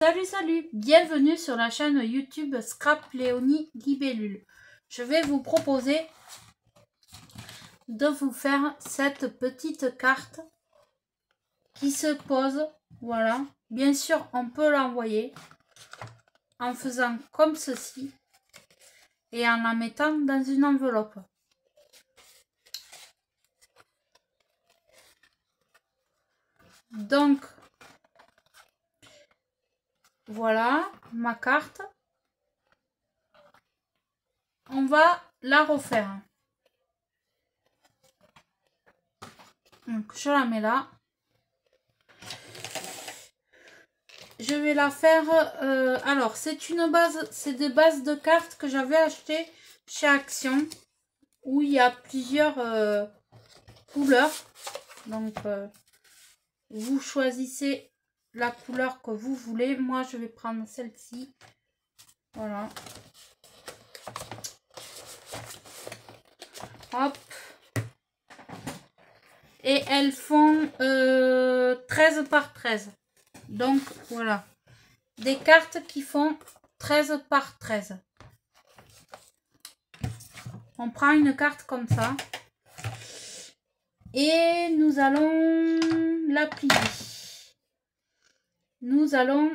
Salut, bienvenue sur la chaîne YouTube Scrap Léonie Libellule. Je vais vous proposer de vous faire cette petite carte qui se pose, voilà. Bien sûr, on peut l'envoyer en faisant comme ceci et en la mettant dans une enveloppe. Donc, voilà ma carte. On va la refaire. Donc, je la mets là. Je vais la faire. Alors, c'est une base, c'est des bases de cartes que j'avais achetées chez Action, où il y a plusieurs couleurs. Donc, vous choisissez la couleur que vous voulez. Moi, je vais prendre celle-ci. Voilà. Hop. Et elles font 13 par 13. Donc, voilà. Des cartes qui font 13 par 13. On prend une carte comme ça. Et nous allons la plier. Nous allons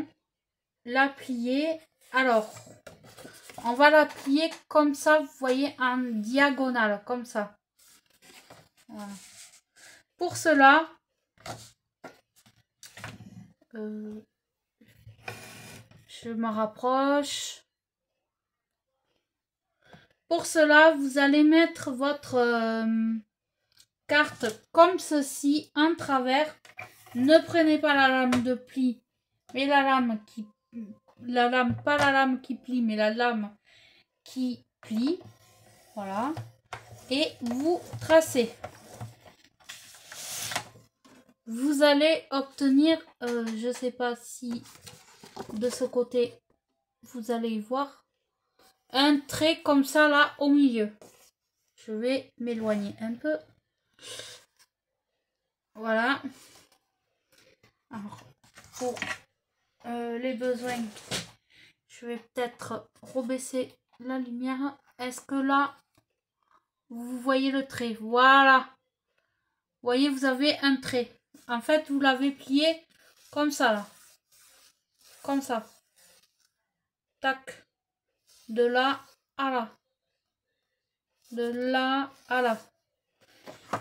la plier. Alors, on va la plier comme ça, vous voyez, en diagonale, comme ça. Voilà. Pour cela, je me rapproche. Pour cela, vous allez mettre votre carte comme ceci, en travers. Ne prenez pas la lame de pli, mais la lame qui... pas la lame qui plie, mais la lame qui plie. Voilà. Et vous tracez. Vous allez obtenir, je ne sais pas si de ce côté, vous allez voir, un trait comme ça là au milieu. Je vais m'éloigner un peu. Voilà. Alors, pour les besoins, je vais peut-être rebaisser la lumière. Est-ce que là, vous voyez le trait? Voilà. Vous voyez, vous avez un trait. En fait, vous l'avez plié comme ça, là. Comme ça. Tac. De là à là. De là à là.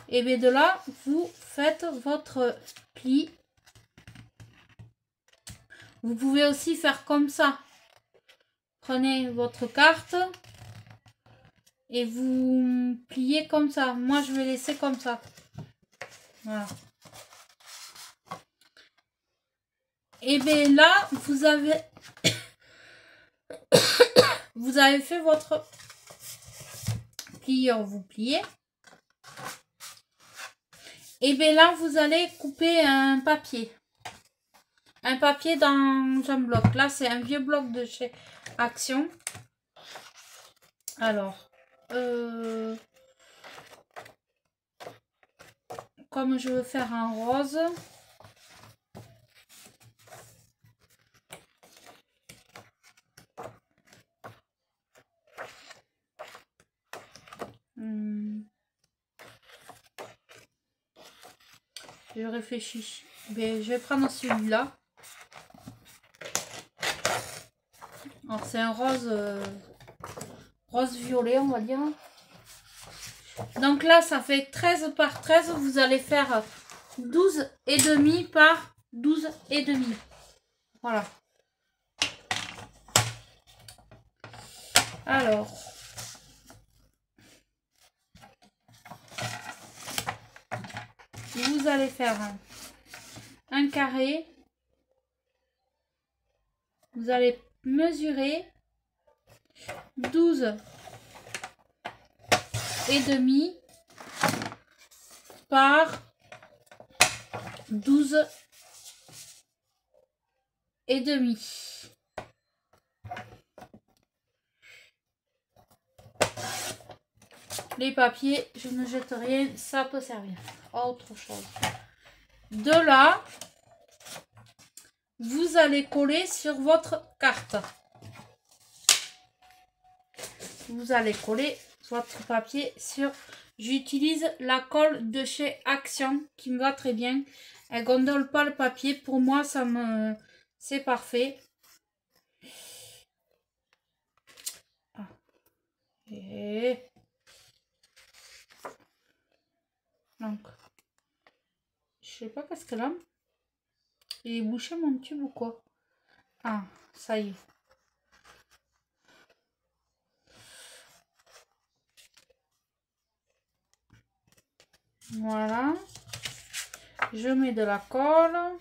Et bien de là, vous faites votre pli. Vous pouvez aussi faire comme ça. Prenez votre carte et vous pliez comme ça. Moi, je vais laisser comme ça. Voilà. Et bien là, vous avez vous avez fait votre plieur, vous pliez. Et bien là, vous allez couper un papier. Un papier dans un bloc. Là, c'est un vieux bloc de chez Action. Alors, comme je veux faire un rose, je réfléchis. Mais je vais prendre celui-là. Alors, c'est un rose, rose violet, on va dire. Donc là, ça fait 13 par 13. Vous allez faire 12,5 par 12,5. Voilà. Alors, vous allez faire un carré. Vous allez mesurer 12,5 par 12,5. Les papiers, je ne jette rien, ça peut servir à autre chose. De là, vous allez coller sur votre carte. Vous allez coller votre papier sur... J'utilise la colle de chez Action qui me va très bien. Elle gondole pas le papier. Pour moi, c'est parfait. Et... donc, je sais pas qu'est-ce qu'elle a. J'ai bouché mon tube ou quoi? Ah, ça y est. Voilà. Je mets de la colle.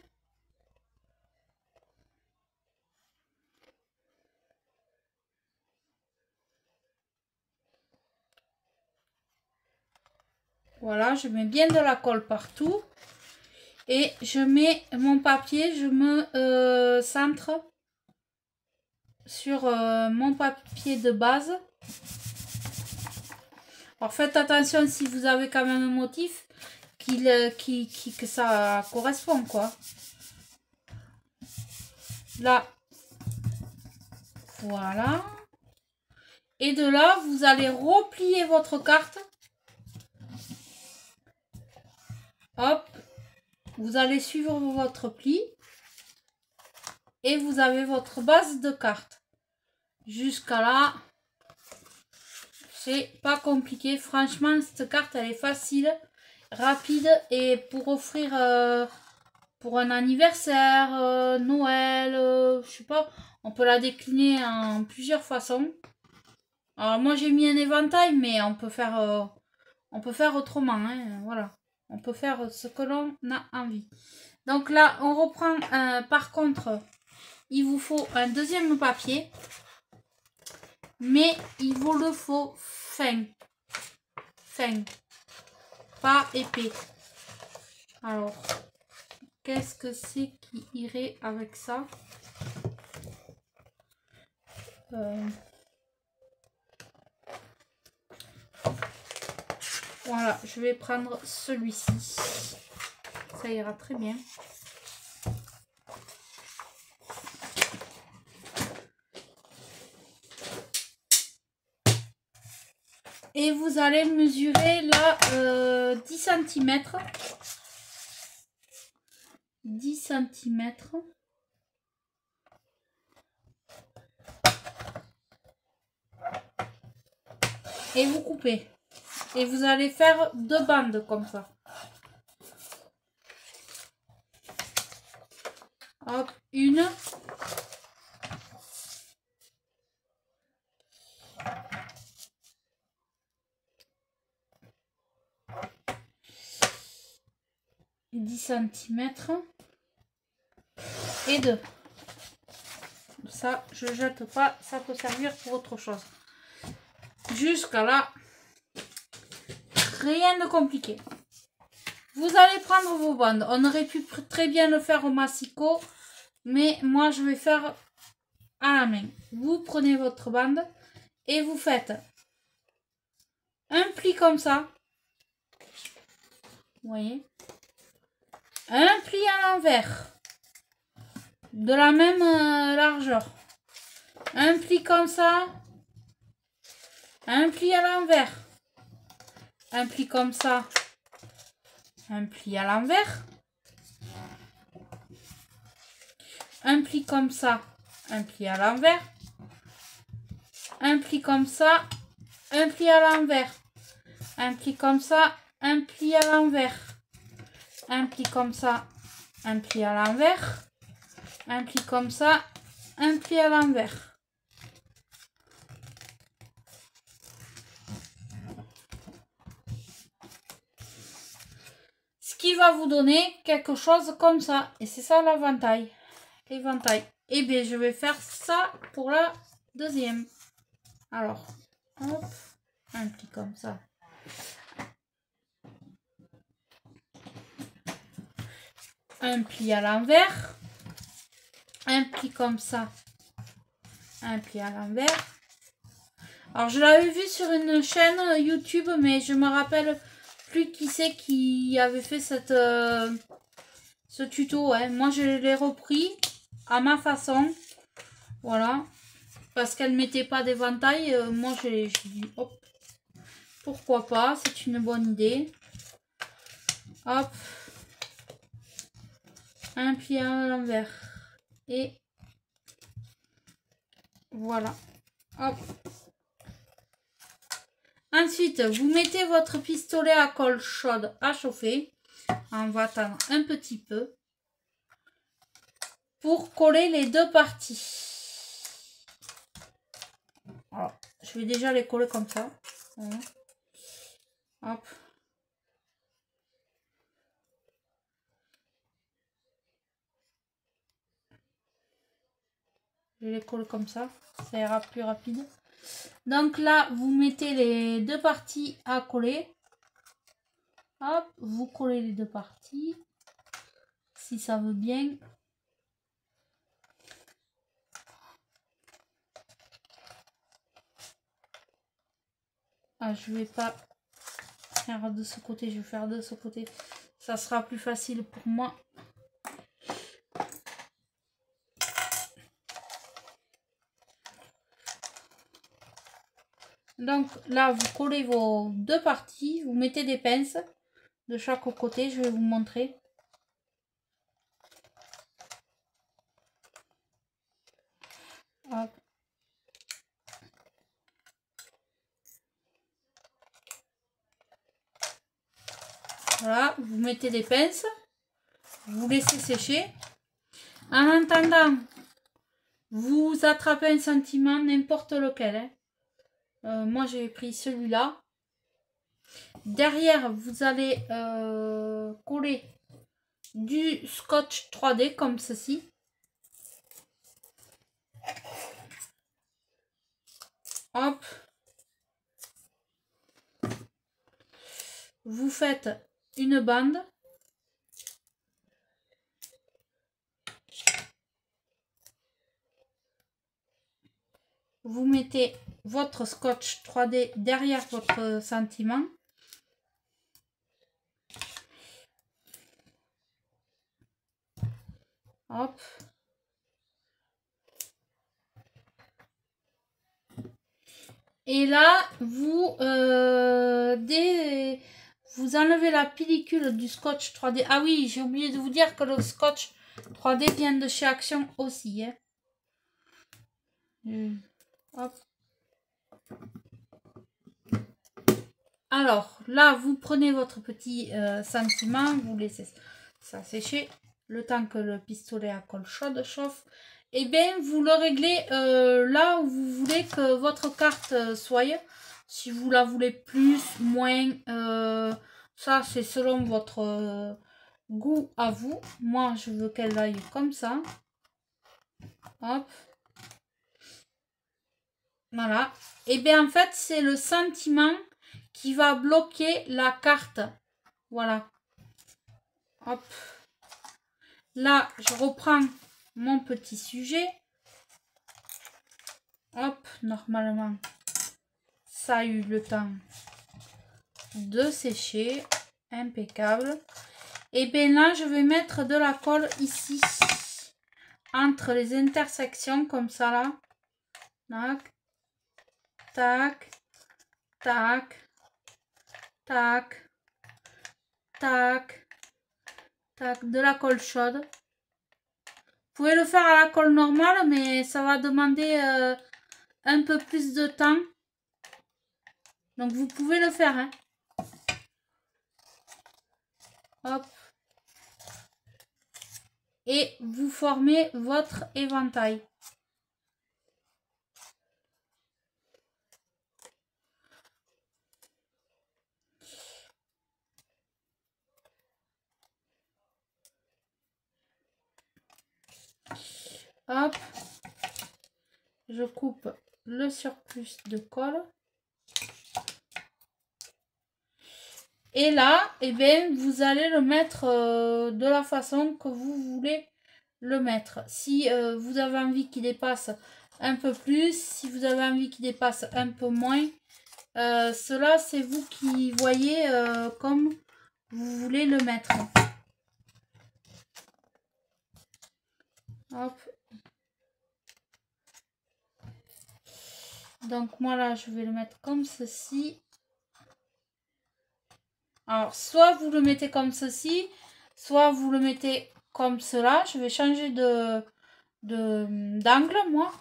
Voilà, je mets bien de la colle partout. Et je mets mon papier, je me centre sur mon papier de base. Alors faites attention si vous avez quand même un motif que ça correspond quoi. Là, voilà. Et de là, vous allez replier votre carte. Hop. Vous allez suivre votre pli. Et vous avez votre base de carte. Jusqu'à là, c'est pas compliqué. Franchement, cette carte, elle est facile, rapide. Et pour offrir pour un anniversaire, Noël, je sais pas, on peut la décliner en plusieurs façons. Alors moi, j'ai mis un éventail, mais on peut faire autrement. Hein, voilà. On peut faire ce que l'on a envie. Donc là, on reprend. Par contre, il vous faut un deuxième papier. Mais il vous le faut fin. Fin. Pas épais. Alors, qu'est-ce que c'est qui irait avec ça? Voilà, je vais prendre celui-ci. Ça ira très bien. Et vous allez mesurer là 10 cm. 10 cm. Et vous coupez. Et vous allez faire 2 bandes comme ça. Hop, une. Et 10 cm. Et 2. Ça, je jette pas. Ça peut servir pour autre chose. Jusqu'à là. Rien de compliqué. Vous allez prendre vos bandes. On aurait pu très bien le faire au massicot. Mais moi, je vais faire à la main. Vous prenez votre bande. Et vous faites un pli comme ça. Vous voyez? Un pli à l'envers. De la même largeur. Un pli comme ça. Un pli à l'envers. Un pli comme ça. Un pli à l'envers. Un pli comme ça. Un pli à l'envers. Un pli comme ça. Un pli à l'envers. Un pli comme ça. Un pli à l'envers. Un pli comme ça. Un pli à l'envers. Un pli comme ça. Un pli à l'envers. Ce qui va vous donner quelque chose comme ça. Et c'est ça l'éventail. L'éventail. Et bien, je vais faire ça pour la deuxième. Alors, hop, un pli comme ça. Un pli à l'envers. Un pli comme ça. Un pli à l'envers. Alors, je l'avais vu sur une chaîne YouTube, mais je me rappelle plus qui c'est qui avait fait ce tuto. Hein. Moi, je l'ai repris. à ma façon. Voilà. Parce qu'elle ne mettait pas d'éventail. Moi, j'ai dit, hop, pourquoi pas, c'est une bonne idée. Hop. Un pli à l'envers. Et voilà. Hop. Ensuite, vous mettez votre pistolet à colle chaude à chauffer. On va attendre un petit peu pour coller les deux parties. Alors, je vais déjà les coller comme ça. Voilà. Hop. Je vais les coller comme ça. Ça ira plus rapide. Donc là, vous mettez les deux parties à coller. Hop, vous collez les deux parties. Si ça veut bien. Ah, je vais pas faire de ce côté, je vais faire de ce côté. Ça sera plus facile pour moi. Donc là, vous collez vos deux parties, vous mettez des pinces de chaque côté, je vais vous montrer. Hop. Voilà, vous mettez des pinces, vous laissez sécher. En attendant, vous attrapez un sentiment, n'importe lequel. Hein. Moi, j'ai pris celui-là. Derrière, vous allez coller du scotch 3D comme ceci. Hop. Vous faites une bande. Vous mettez votre scotch 3D derrière votre sentiment. Hop. Et là, vous enlevez la pellicule du scotch 3D. Ah oui, j'ai oublié de vous dire que le scotch 3D vient de chez Action aussi. Hein. Hop. Alors, là, vous prenez votre petit sentiment, vous laissez ça sécher le temps que le pistolet à colle chaude chauffe. Et bien, vous le réglez là où vous voulez que votre carte soit. Si vous la voulez plus, moins, ça c'est selon votre goût à vous. Moi, je veux qu'elle aille comme ça. Hop. Voilà. Et bien, en fait, c'est le sentiment qui va bloquer la carte. Voilà. Hop. Là, je reprends mon petit sujet. Hop, normalement, ça a eu le temps de sécher. Impeccable. Et bien là, je vais mettre de la colle ici. Entre les intersections, comme ça là. Tac. Tac. Tac. Tac. Tac. Tac. De la colle chaude. Vous pouvez le faire à la colle normale, mais ça va demander un peu plus de temps. Donc vous pouvez le faire. Hein. Hop. Et vous formez votre éventail. Hop. Je coupe le surplus de colle. Et là, eh bien, vous allez le mettre de la façon que vous voulez le mettre. Si vous avez envie qu'il dépasse un peu plus, si vous avez envie qu'il dépasse un peu moins, cela c'est vous qui voyez comme vous voulez le mettre. Hop, Donc moi là, je vais le mettre comme ceci. Alors, soit vous le mettez comme ceci, soit vous le mettez comme cela. Je vais changer d'angle, moi.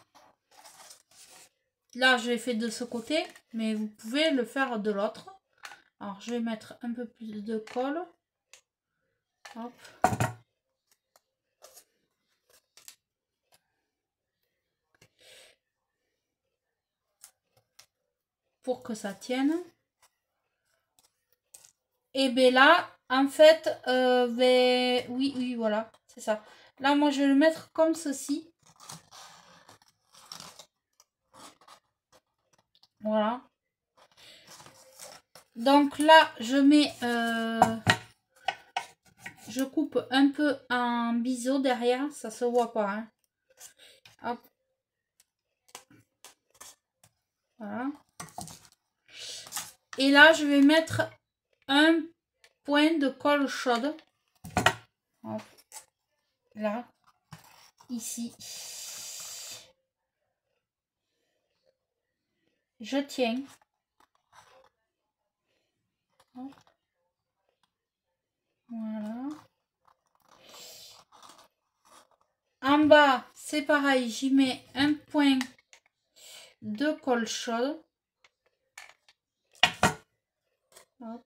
Là, je l'ai fait de ce côté, mais vous pouvez le faire de l'autre. Alors, je vais mettre un peu plus de colle. Hop. Pour que ça tienne. Et bien là, en fait, oui, voilà, c'est ça. Là, moi, je vais le mettre comme ceci. Voilà. Donc là, je mets... je coupe un peu en biseau derrière, ça se voit pas. Hein. Hop. Voilà. Et là, je vais mettre un point de colle chaude. Hop. Là. Ici. Je tiens. Hop. Voilà. En bas, c'est pareil, j'y mets un point de colle chaude. Hop.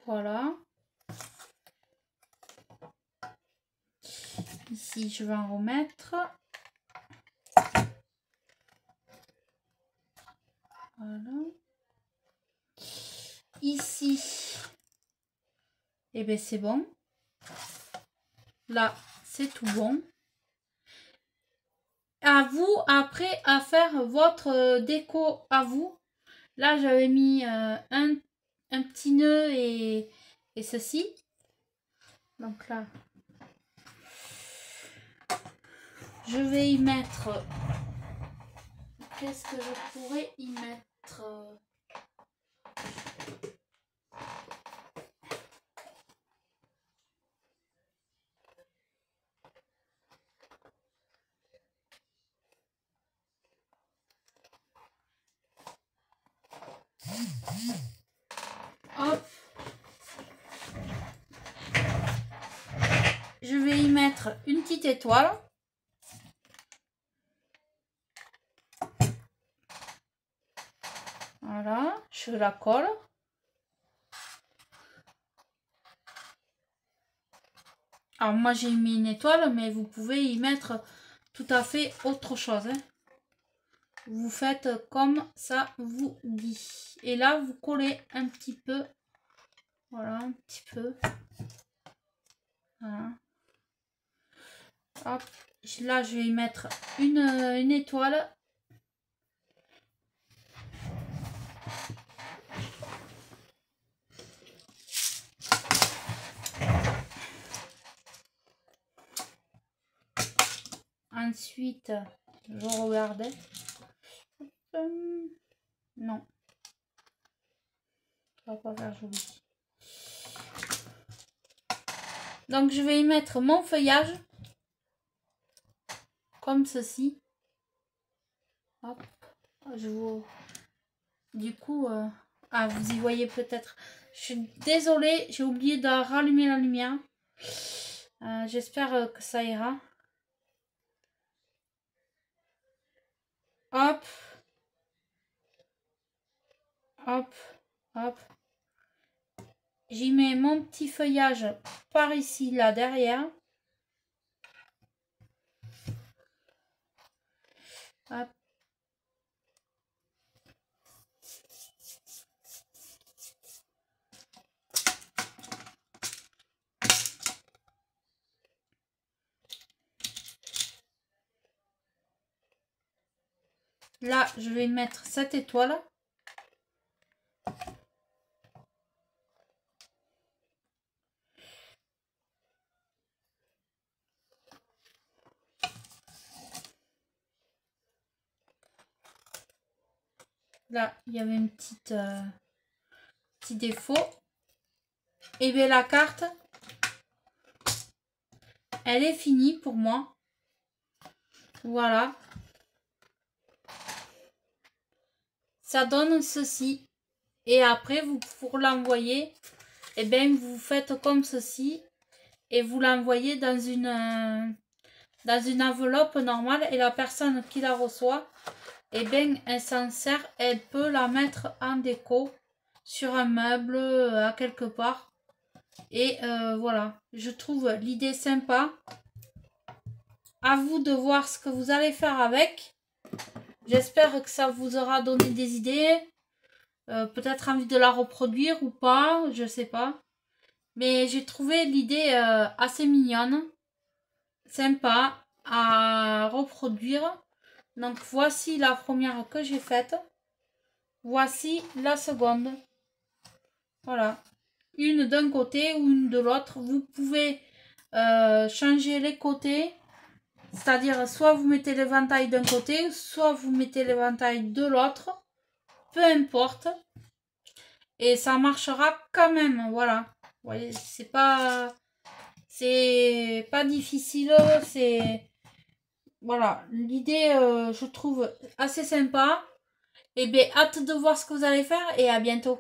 Voilà. Ici, je vais en remettre. Voilà. Ici, et bien c'est bon. Là, c'est tout bon. À vous, après, à faire votre déco à vous. Là, j'avais mis un petit nœud et ceci. Donc là, je vais y mettre... Qu'est-ce que je pourrais y mettre? Hop. Je vais y mettre une petite étoile. Voilà, je la colle. Alors moi j'ai mis une étoile, mais vous pouvez y mettre tout à fait autre chose. Hein. Vous faites comme ça vous dit. Et là vous collez un petit peu. Voilà, un petit peu. Voilà. Hop. Là je vais y mettre une étoile. Ensuite, je regardais. Non. Ça va pas faire joli. Donc, je vais y mettre mon feuillage. Comme ceci. Hop. Je vous... Du coup, ah, vous y voyez peut-être. Je suis désolée, j'ai oublié de rallumer la lumière. J'espère que ça ira. Hop. Hop. Hop. J'y mets mon petit feuillage par ici, là, derrière. Hop. Là, je vais mettre cette étoile. Là, il y avait une petite petit défaut. Et bien la carte, elle est finie pour moi. Voilà. Ça donne ceci. Et après, vous, pour l'envoyer, eh bien, vous faites comme ceci. Et vous l'envoyez dans une enveloppe normale. Et la personne qui la reçoit, eh bien, elle s'en sert. Elle peut la mettre en déco sur un meuble, à quelque part. Et voilà. Je trouve l'idée sympa. À vous de voir ce que vous allez faire avec. J'espère que ça vous aura donné des idées. Peut-être envie de la reproduire ou pas, je sais pas. Mais j'ai trouvé l'idée assez mignonne, sympa à reproduire. Donc voici la première que j'ai faite. Voici la seconde. Voilà. Une d'un côté ou une de l'autre. Vous pouvez changer les côtés. C'est-à-dire soit vous mettez l'éventail d'un côté, soit vous mettez l'éventail de l'autre. Peu importe. Et ça marchera quand même, voilà. Vous voyez, c'est pas difficile, c'est voilà, l'idée je trouve assez sympa. Et bien hâte de voir ce que vous allez faire et à bientôt.